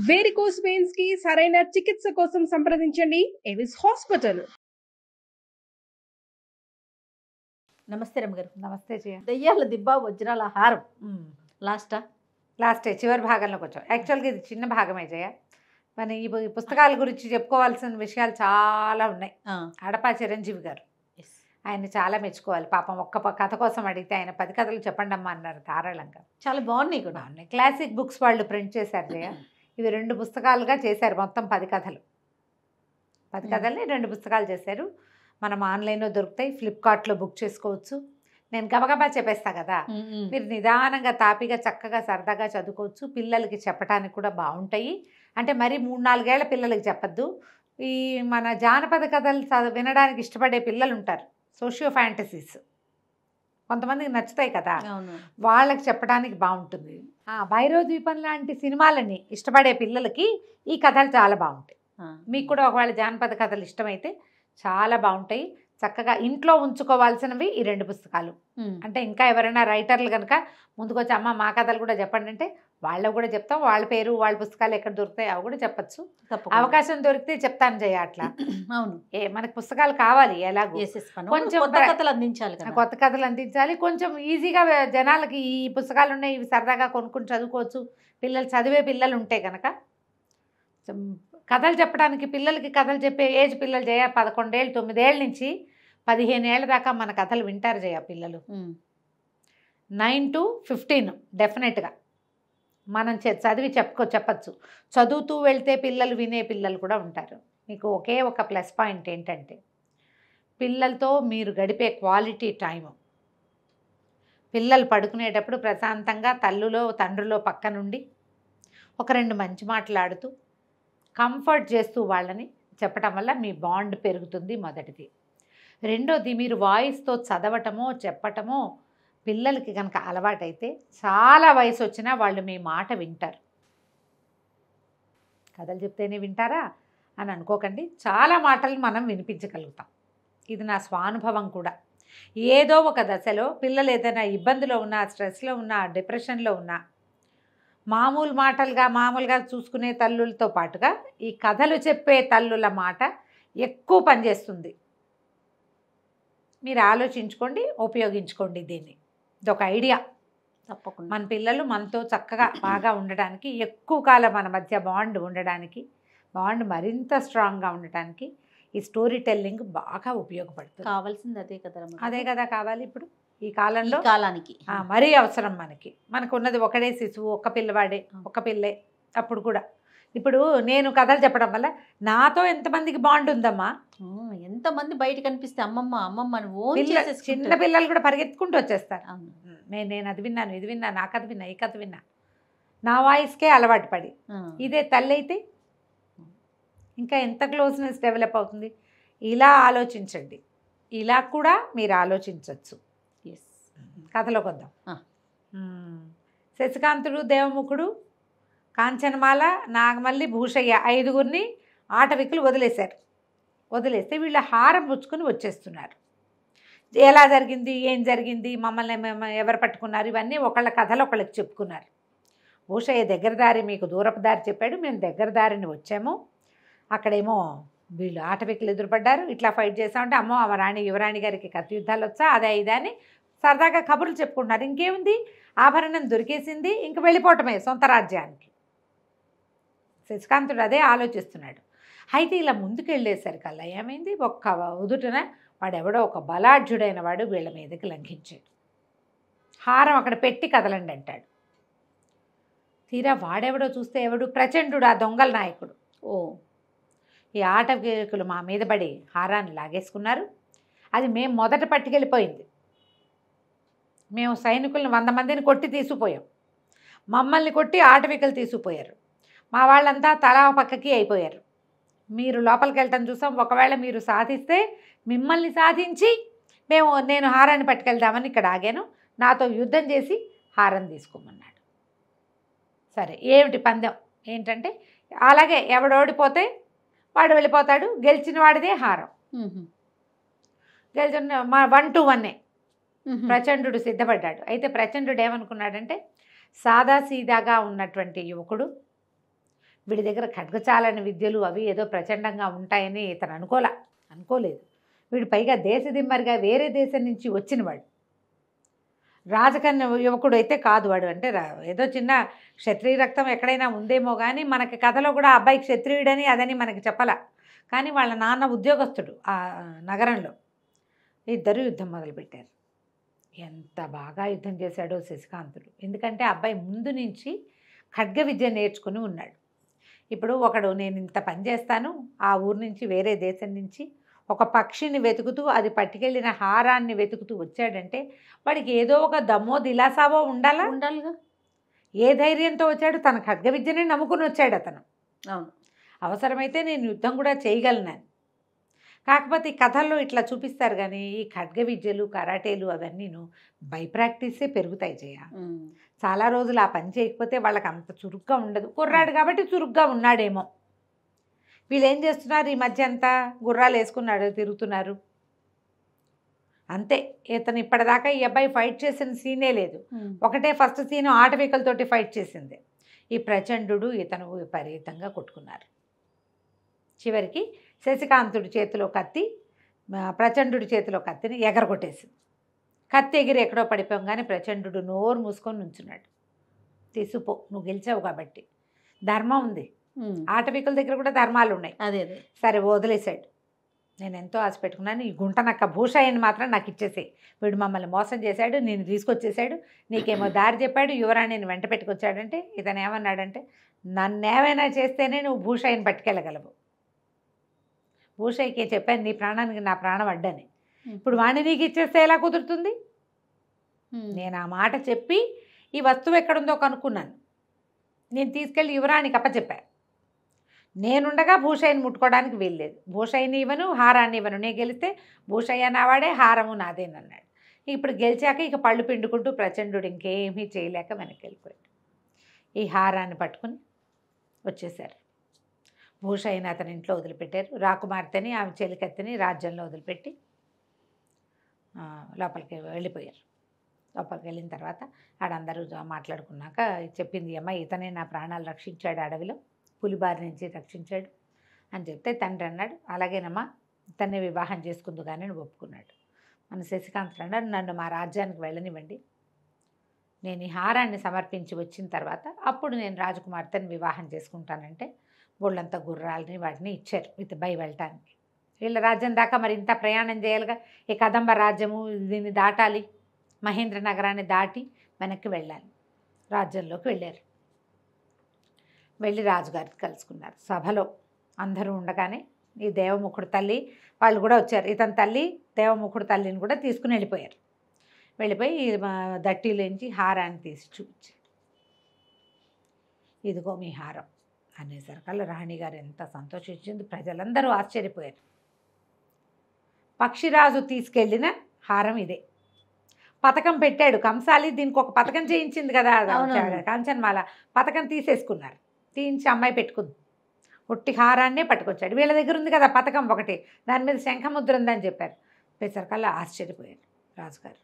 Varicose veins కి సరైన చికిత్స కోసం సంప్రదించండి ఎవిస్ హాస్పిటల్. నమస్తే రమ్మగారు. నమస్తే జయ. దెయ్యాల దిబ్బ వజ్రాల హారం లాస్టే చివరి భాగంలోకి వచ్చాం. యాక్చువల్గా ఇది చిన్న భాగమే జయ. మన ఈ పుస్తకాల గురించి చెప్పుకోవాల్సిన విషయాలు చాలా ఉన్నాయి. అడపా చిరంజీవి గారు, ఆయన చాలా మెచ్చుకోవాలి. పాపం ఒక్క కథ కోసం అడిగితే ఆయన 10 కథలు చెప్పండి అమ్మా అన్నారు ధారాళంగా. చాలా బాగున్నాయి కూడా. బాగున్నాయి. క్లాసిక్ బుక్స్ వాళ్ళు ప్రింట్ చేశారు జయ. ఇవి 2 పుస్తకాలుగా చేశారు. మొత్తం 10 కథలు. 10 కథల్ని 2 పుస్తకాలు చేశారు. మనం ఆన్లైన్లో దొరుకుతాయి, ఫ్లిప్కార్ట్లో బుక్ చేసుకోవచ్చు. నేను గబగబా చెప్పేస్తా కదా, మీరు నిదానంగా తాపిగా చక్కగా సరదాగా చదువుకోవచ్చు. పిల్లలకి చెప్పడానికి కూడా బాగుంటాయి. అంటే మరి 3-4 ఏళ్ల పిల్లలకి చెప్పద్దు. ఈ మన జానపద కథలు వినడానికి ఇష్టపడే పిల్లలు ఉంటారు, సోషియో ఫ్యాంటసీస్ కొంతమందికి నచ్చుతాయి కదా, వాళ్ళకి చెప్పడానికి బాగుంటుంది. భైరవద్వీపం లాంటి సినిమాలని ఇష్టపడే పిల్లలకి ఈ కథలు చాలా బాగుంటాయి. మీకు కూడా ఒకవేళ జానపద కథలు ఇష్టమైతే చాలా బాగుంటాయి. చక్కగా ఇంట్లో ఉంచుకోవాల్సినవి ఈ 2 పుస్తకాలు. అంటే ఇంకా ఎవరైనా రైటర్లు కనుక ముందుకొచ్చి అమ్మ మా కథలు కూడా చెప్పండి అంటే వాళ్ళకు కూడా చెప్తాం. వాళ్ళ పేరు వాళ్ళ పుస్తకాలు ఎక్కడ దొరుకుతాయి అవి కూడా చెప్పచ్చు. అవకాశం దొరికితే చెప్తాను జయ. అట్లా అవును, మనకి పుస్తకాలు కావాలి. ఎలాగో కొంచెం కొత్త కథలు అందించాలి, కొత్త కథలు అందించాలి. కొంచెం ఈజీగా జనాలకి ఈ పుస్తకాలు ఉన్నాయి, ఇవి సరదాగా కొనుక్కొని చదువుకోవచ్చు. పిల్లలు చదివే పిల్లలు ఉంటే కనుక కథలు చెప్పడానికి, పిల్లలకి కథలు చెప్పే ఏజ్ పిల్లలు జయ 11 ఏళ్ళు 9 ఏళ్ళ నుంచి 15 ఏళ్ళ దాకా మన కథలు వింటారు జయ పిల్లలు. 9 to 15 డెఫినెట్గా మనం చదివి చెప్పచ్చు. చదువుతూ వెళ్తే పిల్లలు వినే పిల్లలు కూడా ఉంటారు. మీకు ఒకే ఒక ప్లస్ పాయింట్ ఏంటంటే పిల్లలతో మీరు గడిపే క్వాలిటీ టైము. పిల్లలు పడుకునేటప్పుడు ప్రశాంతంగా తల్లులో తండ్రిలో పక్క నుండి ఒక 2 మంచి మాట్లాడుతూ కంఫర్ట్ చేస్తూ వాళ్ళని చెప్పటం వల్ల మీ బాండ్ పెరుగుతుంది. మొదటిది. రెండోది, మీరు వాయిస్తో చదవటమో చెప్పటమో పిల్లలకి కనుక అలవాటైతే చాలా వయసు వచ్చినా వాళ్ళు మీ మాట వింటారు. కథలు చెప్తేనే వింటారా అని అనుకోకండి. చాలా మాటలు మనం వినిపించగలుగుతాం. ఇది నా స్వానుభవం కూడా. ఏదో ఒక దశలో పిల్లలు ఏదైనా ఇబ్బందిలో ఉన్నా, స్ట్రెస్లో ఉన్నా, డిప్రెషన్లో ఉన్నా మామూలుగా చూసుకునే తల్లులతో పాటుగా ఈ కథలు చెప్పే తల్లుల మాట ఎక్కువ పనిచేస్తుంది. మీరు ఆలోచించుకోండి, ఉపయోగించుకోండి దీన్ని. ఇదొక ఐడియా. తప్పకుండా మన పిల్లలు మనతో చక్కగా బాగా ఉండడానికి, ఎక్కువ కాలం మన మధ్య బాండ్ ఉండడానికి, బాండ్ మరింత స్ట్రాంగ్గా ఉండటానికి ఈ స్టోరీ టెల్లింగ్ బాగా ఉపయోగపడుతుంది. కావాల్సింది అదే కదా. అదే కదా కావాలి ఇప్పుడు ఈ కాలంలో, కాలానికి మరీ అవసరం. మనకు ఉన్నది ఒకడే శిశువు, ఒక్క పిల్లవాడే, ఒక్క పిల్లే. అప్పుడు కూడా ఇప్పుడు నేను కథలు చెప్పడం వల్ల నాతో ఎంతమందికి బాండ్ ఉందమ్మా. ఎంతమంది బయట కనిపిస్తే అమ్మమ్మ చిన్న పిల్లలు కూడా పరిగెత్తుకుంటూ వచ్చేస్తారు. నేను అది విన్నాను, ఇది విన్నా, నా కథ విన్నా, ఈ కథ విన్నా. నా వాయిస్కే అలవాటు పడి. ఇదే తల్లి అయితే ఇంకా ఎంత క్లోజ్నెస్ డెవలప్ అవుతుంది. ఇలా ఆలోచించండి. ఇలా కూడా మీరు ఆలోచించవచ్చు. కథలోకి వద్దాం. శశికాంతుడు, దేవముఖుడు, కాంచనమాల, నాగమల్లి, భూషయ్య 5గురిని ఆటవికులు వదిలేస్తే వీళ్ళ హారం పుచ్చుకొని వచ్చేస్తున్నారు. ఎలా జరిగింది, ఏం జరిగింది, మమ్మల్ని ఎవరు పట్టుకున్నారు, ఇవన్నీ ఒకళ్ళ కథలు ఒకళ్ళకి చెప్పుకున్నారు. భూషయ్య దగ్గర దారి మీకు దూరపు దారి చెప్పాడు. మేము దగ్గర దారిని వచ్చాము. అక్కడేమో వీళ్ళు ఆటవికులు ఎదురుపడ్డారు. ఇట్లా ఫైట్ చేస్తామంటే అమ్మో యువరాణి గారికి కత్తి యుద్ధాలు వచ్చా, అదే ఇదని సరదాగా కబుర్లు చెప్పుకుంటున్నారు. ఇంకేముంది, ఆభరణం దొరికేసింది, ఇంక వెళ్ళిపోవటమే సొంత రాజ్యానికి. శశికాంతుడు అదే ఆలోచిస్తున్నాడు. అయితే ఇలా ముందుకెళ్ళేసరికల్లా ఏమైంది, ఒక్క ఉదుటన వాడెవడో ఒక బలాఢ్యుడైన వాడు వీళ్ళ మీదకి లంఘించాడు. హారం అక్కడ పెట్టి కదలండి అంటాడు. తీరా వాడెవడో చూస్తే ఎవడు, ప్రచండు, ఆ దొంగల నాయకుడు. ఈ ఆటవికులు మా మీద పడి హారాన్ని లాగేసుకున్నారు. అది మేము మొదట పట్టుకెళ్ళిపోయింది. మేము సైనికులను 100 మందిని కొట్టి తీసుకుపోయాం. మమ్మల్ని కొట్టి ఆటవికులు తీసుకుపోయారు. మా వాళ్ళంతా తలా పక్కకి అయిపోయారు. మీరు లోపలికి వెళ్ళటం చూసాం. ఒకవేళ మీరు సాధిస్తే మిమ్మల్ని సాధించి నేను హారాన్ని పట్టుకెళ్దామని ఇక్కడ ఆగాను. నాతో యుద్ధం చేసి హారం తీసుకోమన్నాడు. సరే, ఏమిటి పందెం ఏంటంటే, అలాగే ఎవడు ఓడిపోతే వాడు వెళ్ళిపోతాడు, గెలిచిన వాడిదే హారం. గెలిచిన 1 to 1 ప్రచండు సిద్ధపడ్డాడు. అయితే ప్రచండు ఏమనుకున్నాడంటే, సాదాసీదాగా ఉన్నటువంటి యువకుడు వీడి దగ్గర ఖడ్గచాలని విద్యలు అవి ఏదో ప్రచండంగా ఉంటాయని ఇతను అనుకోలేదు. వీడు పైగా దేశదిమ్మరిగా వేరే దేశం నుంచి వచ్చినవాడు, రాజకన్య యువకుడు అయితే కాదు వాడు. అంటే ఏదో చిన్న క్షత్రియ రక్తం ఎక్కడైనా ఉందేమో కానీ మనకి కథలో కూడా అబ్బాయి క్షత్రియుడని అదని మనకి చెప్పాల. కానీ వాళ్ళ నాన్న ఉద్యోగస్తుడు ఆ నగరంలో. ఇద్దరు యుద్ధం మొదలుపెట్టారు. ఎంత బాగా యుద్ధం చేశాడో శశికాంతుడు. ఎందుకంటే అబ్బాయి ముందు నుంచి ఖడ్గ విద్య నేర్చుకుని ఉన్నాడు. ఇప్పుడు ఒకడు నేను ఇంత పని చేస్తాను, ఆ ఊరు నుంచి వేరే దేశం నుంచి ఒక పక్షిని వెతుకుతూ అది పట్టుకెళ్ళిన హారాన్ని వెతుకుతూ వచ్చాడంటే వాడికి ఏదో ఒక దమ్మో దిలాసావో ఉండాలిగా. ఏ ధైర్యంతో వచ్చాడు? తన ఖడ్గ విద్యనే నమ్ముకుని వచ్చాడు అతను. అవును, అవసరమైతే నేను యుద్ధం కూడా చేయగలనని. కాకపోతే ఈ కథల్లో ఇట్లా చూపిస్తారు కానీ ఈ ఖడ్గ విద్యలు కరాటేలు అవన్నీను బై ప్రాక్టీసే పెరుగుతాయి జయ. చాలా రోజులు ఆ పని చేయకపోతే వాళ్ళకి అంత చురుగ్గా ఉండదు. కుర్రాడు కాబట్టి చురుగ్గా ఉన్నాడేమో. వీళ్ళు ఏం చేస్తున్నారు ఈ మధ్య అంతా? గుర్రాలు వేసుకున్నాడు, తిరుగుతున్నారు అంతే. ఇతను ఇప్పటిదాకా ఈ అబ్బాయి ఫైట్ చేసిన సీనే లేదు. ఒకటే ఫస్ట్ సీను ఆటవికలతోటి ఫైట్ చేసింది. ఈ ప్రచండు ఇతను విపరీతంగా కొట్టుకున్నారు. చివరికి శశికాంతుడి చేతిలో కత్తి ప్రచండు చేతిలో కత్తిని ఎగరగొట్టేసింది. కత్తి ఎగిరి ఎక్కడో పడిపోగానే ప్రచండు నోరు మూసుకొని నుంచున్నాడు. తీసుపో, నువ్వు గెలిచావు కాబట్టి. ధర్మం ఉంది, ఆటవికుల దగ్గర కూడా ధర్మాలు ఉన్నాయి. అదే సరే వదిలేశాడు. నేను ఎంతో ఆశ పెట్టుకున్నాను, ఈ గుంట నక్క భూషయ్యని మాత్రం నాకు ఇచ్చేసి, వీడు మమ్మల్ని మోసం చేశాడు, నేను తీసుకొచ్చేసాడు, నీకేమో దారి చెప్పాడు, యువరాణిని వెంట పెట్టుకొచ్చాడంటే ఇతను ఏమన్నాడంటే నన్నేమైనా చేస్తేనే నువ్వు భూషయ్యని పట్టుకెళ్ళగలవు. భూషయ్యకే చెప్పాను నీ ప్రాణానికి నా ప్రాణం అడ్డని. ఇప్పుడు వాణ్ణి నీకు ఇచ్చేస్తే ఎలా కుదురుతుంది? నేను ఆ మాట చెప్పి ఈ వస్తువు ఎక్కడుందో కనుక్కున్నాను. నేను తీసుకెళ్ళి యువరాణికి అప్పచెప్పాను. నేనుండగా భూషయ్యని ముట్టుకోవడానికి వీల్లేదు. భూషయ్యని ఇవ్వను, హారాన్ని ఇవ్వను. నేను గెలిస్తే భూషయ్య నావాడే, హారము నాదేనన్నాడు. ఇప్పుడు గెలిచాక ఇక పళ్ళు పిండుకుంటూ ప్రచండు ఇంకేమీ చేయలేక వెనక్కి వెళ్ళిపోయాడు. ఈ హారాన్ని పట్టుకుని వచ్చేసారు. భూషయ్యని అతని ఇంట్లో వదిలిపెట్టారు. రాకుమార్తెని ఆమె చెలికత్తెని రాజ్యంలో వదిలిపెట్టి లోపలికి వెళ్ళిపోయారు. లోపలికి వెళ్ళిన తర్వాత ఆడందరూ మాట్లాడుకున్నాక చెప్పింది అమ్మ, ఇతనే నా ప్రాణాలు రక్షించాడు, అడవిలో పులిబారి నుంచి రక్షించాడు అని చెప్తే తండ్రి అన్నాడు అలాగేనమ్మా ఇతన్నే వివాహం చేసుకుందు కానీ ఒప్పుకున్నాడు. మన శశికాంత్ అన్నాడు నన్ను మా రాజ్యానికి వెళ్ళనివ్వండి, నేను ఈ హారాన్ని సమర్పించి వచ్చిన తర్వాత అప్పుడు నేను రాజకుమార్తెని వివాహం చేసుకుంటానంటే వాళ్ళంతా గుర్రాలని వాటిని ఇచ్చారు విత్ బై వెళ్ళటానికి. వీళ్ళ రాజ్యం దాకా మరి ఇంత ప్రయాణం చేయాలిగా. ఈ కదంబ రాజ్యము దీన్ని దాటాలి, మహేంద్ర నగరాన్ని దాటి వెనక్కి వెళ్ళాలి. రాజ్యంలోకి వెళ్ళారు. వెళ్ళి రాజుగారిని కలుసుకున్నారు. సభలో అందరూ ఉండగానే ఈ దేవముఖుడు తల్లి వాళ్ళు కూడా వచ్చారు. ఇతని తల్లి దేవముఖుడు తల్లిని కూడా తీసుకుని వెళ్ళిపోయారు. వెళ్ళిపోయి దట్టిలోంచి హారాన్ని తీసి చూపించారు. ఇదిగో మీ హారం అనేసరికల్లా రాణిగారు ఎంత సంతోషించింది. ప్రజలందరూ ఆశ్చర్యపోయారు. పక్షిరాజు తీసుకెళ్ళిన హారం ఇదే. పథకం పెట్టాడు కంసాలి, దీనికి ఒక పథకం చేయించింది కదా కాంచన్మాల, పథకం తీసేసుకున్నారు. తీయించి అమ్మాయి పెట్టుకుంది. ఒట్టి హారాన్నే పట్టుకొచ్చాడు. వీళ్ళ దగ్గర ఉంది కదా పథకం ఒకటి, దాని మీద శంఖముద్ర ఉందని చెప్పారు. పేసరికల్లా ఆశ్చర్యపోయారు రాజుగారు.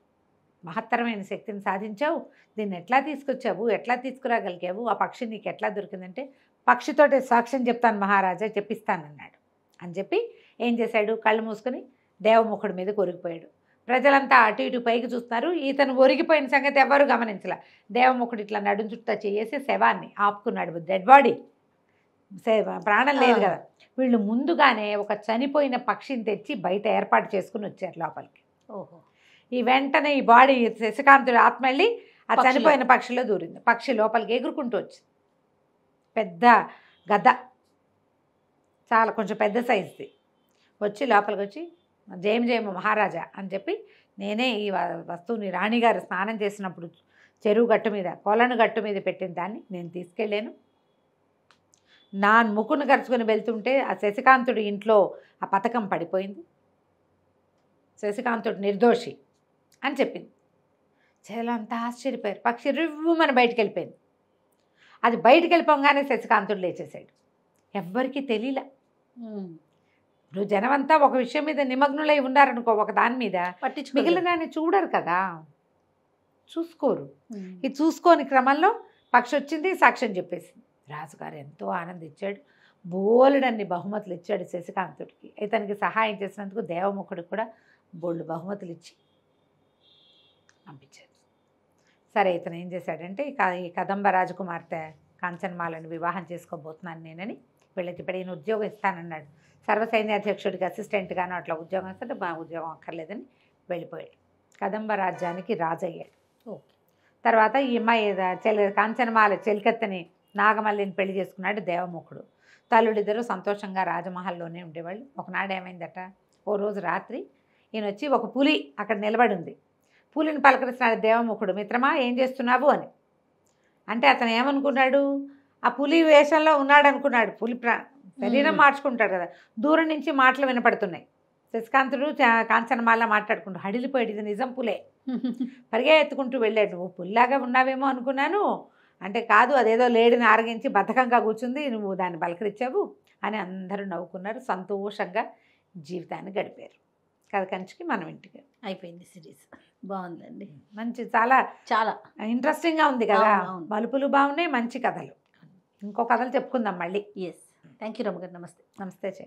మహత్తరమైన శక్తిని సాధించావు, దీన్ని ఎట్లా తీసుకొచ్చావు, ఎట్లా తీసుకురాగలిగావు, ఆ పక్షి నీకు ఎట్లా దొరికిందంటే పక్షితోటే సాక్ష్యం చెప్తాను మహారాజా, చెప్పిస్తానన్నాడు. అని చెప్పి ఏం చేశాడు, కళ్ళు మూసుకొని దేవముఖుడి మీద కొరిగిపోయాడు. ప్రజలంతా అటు ఇటు పైకి చూస్తున్నారు. ఇతను ఒరిగిపోయిన సంగతి ఎవరు గమనించలే. దేవముఖుడు ఇట్లా నడుం చుట్టూ చేసి శవాన్ని ఆపుకున్నాడు. డెడ్ బాడీ, ప్రాణం లేదు కదా. వీళ్ళు ముందుగానే ఒక చనిపోయిన పక్షిని తెచ్చి బయట ఏర్పాటు చేసుకుని వచ్చారు లోపలికి. ఓహో. ఈ వెంటనే ఈ బాడీ శశికాంతుడి ఆత్మ వెళ్ళి ఆ చనిపోయిన పక్షిలో దూరింది. పక్షి లోపలికి ఎగురుకుంటూ వచ్చింది. పెద్ద గద్ద, చాలా కొంచెం పెద్ద సైజుది. వచ్చి లోపలికి వచ్చి జయమ మహారాజా అని చెప్పి, నేనే ఈ వస్తువుని రాణిగారు స్నానం చేసినప్పుడు చెరువు గట్టు మీద కొలను గట్టు మీద పెట్టిన దాన్ని నేను తీసుకెళ్ళాను. నా ముక్కును గరుచుకొని వెళ్తుంటే ఆ శశికాంతుడి ఇంట్లో ఆ పథకం పడిపోయింది. శశికాంతుడు నిర్దోషి అని చెప్పింది. చేలంతా ఆశ్చర్యపోయారు. పక్షి రివ్వుమని బయటికి వెళ్ళిపోయింది. అది బయటికి వెళ్ళిపోగానే శశికాంతుడు లేచేశాడు. ఎవ్వరికీ తెలియలే. ఇప్పుడు జనమంతా ఒక విషయం మీద నిమగ్నులై ఉన్నారనుకో, ఒక దాని మీద, మిగిలిన దాన్ని చూడరు కదా, చూసుకోరు. ఈ చూసుకోని క్రమంలో పక్షి వచ్చింది, సాక్ష్యం చెప్పేసింది. రాజుగారు ఎంతో ఆనందించాడు, బోలెడన్ని బహుమతులు ఇచ్చాడు శశికాంతుడికి. ఇతనికి సహాయం చేసినందుకు దేవముఖుడికి కూడా బోళ్ళు బహుమతులు ఇచ్చి పంపించారు. సరే ఇతను ఏం చేశాడంటే ఈ కదంబ రాజకుమార్తె కాంచనమాలను వివాహం చేసుకోబోతున్నాను నేనని వీళ్ళకి ఇప్పుడు ఈయన ఉద్యోగం ఇస్తానన్నాడు. సర్వసైన్యాధ్యక్షుడికి అసిస్టెంట్గాను అట్లా ఉద్యోగం ఇస్తే ఉద్యోగం అక్కర్లేదని వెళ్ళిపోయాడు. కదంబ రాజ్యానికి రాజయ్యాడు. ఓకే. తర్వాత ఈ అమ్మాయి కాంచనమాల చెలికత్తని నాగమల్లిని పెళ్లి చేసుకున్నాడు దేవముఖుడు. తల్లుడిద్దరూ సంతోషంగా రాజమహల్లోనే ఉండేవాళ్ళు. ఒకనాడు ఏమైందట, ఓ రోజు రాత్రి ఈయన వచ్చి ఒక పులి అక్కడ నిలబడి ఉంది. పులిని పలకరిస్తున్నాడు దేవముఖుడు, మిత్రమా ఏం చేస్తున్నావు అని. అంటే అతను ఏమనుకున్నాడు, ఆ పులి వేషంలో ఉన్నాడు అనుకున్నాడు. పులి శరీరం మార్చుకుంటాడు కదా. దూరం నుంచి మాటలు వినపడుతున్నాయి. శశికాంతుడు కాంచనమాల మాట్లాడుకుంటూ హడిలిపోయాడు, ఇది నిజం పులే. పరిగెత్తుకుంటూ వెళ్ళాడు. నువ్వు పుల్లాగా ఉన్నావేమో అనుకున్నాను అంటే, కాదు అదేదో లేడిని ఆరగించి బద్ధకంగా కూర్చుంది, నువ్వు దాన్ని పలకరించావు అని అందరూ నవ్వుకున్నారు. సంతోషంగా జీవితాన్ని గడిపారు. కథ కంచికి మనం ఇంటికి అయిపోయింది సిరీస్. బాగుందండి, మంచి చాలా చాలా ఇంట్రెస్టింగ్గా ఉంది కదా. అవును. మలుపులు బాగున్నాయి, మంచి కథలు. ఇంకో కథలు చెప్పుకుందాం మళ్ళీ. ఎస్. థ్యాంక్ యూ రమగారు. నమస్తే. నమస్తే చే